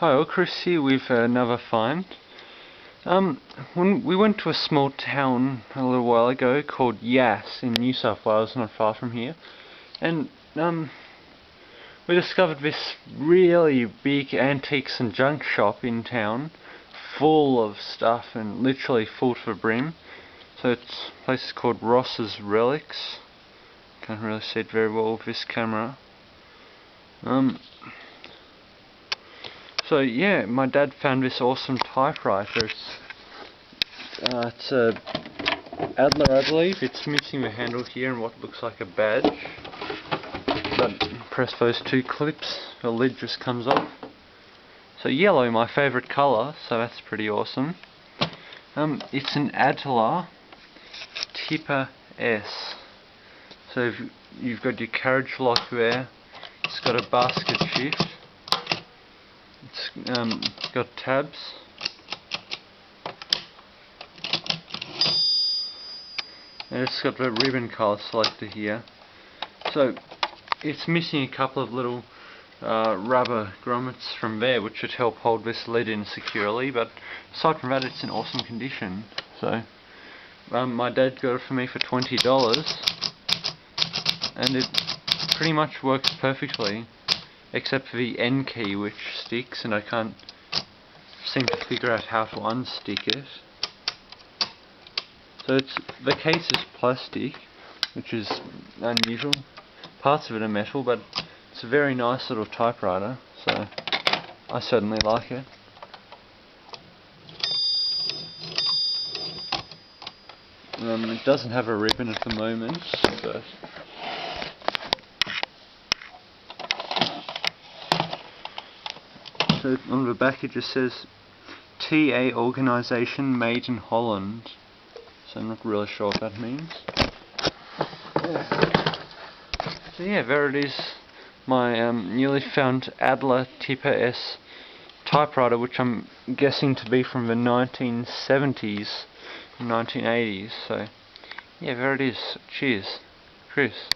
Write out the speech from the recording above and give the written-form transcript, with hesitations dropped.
Hi, all, Chris here with another find. When we went to a small town a little while ago called Yass in New South Wales, not far from here, and we discovered this really big antiques and junk shop in town, full of stuff and literally full to the brim. So the place is called Ross's Relics. Can't really see it very well with this camera. So yeah, my dad found this awesome typewriter. It's a Adler, I believe. It's missing the handle here and what looks like a badge. But press those two clips, the lid just comes off. So yellow, my favourite colour, so that's pretty awesome. It's an Adler TIPPA-S. So you've got your carriage lock there. It's got a basket shift. It's got tabs. And it's got the ribbon colour selector here. So it's missing a couple of little rubber grommets from there, which should help hold this lid in securely, but aside from that, it's in awesome condition. So my dad got it for me for $20, and it pretty much works perfectly, except for the N key, which sticks, and I can't seem to figure out how to unstick it. So the case is plastic, which is unusual. Parts of it are metal, but it's a very nice little typewriter, so I certainly like it. It doesn't have a ribbon at the moment, but so on the back it just says TA organisation made in Holland. So I'm not really sure what that means. So yeah, there it is. My newly found Adler TIPPA-S typewriter, which I'm guessing to be from the 1970s, 1980s. So yeah, there it is. Cheers, Chris.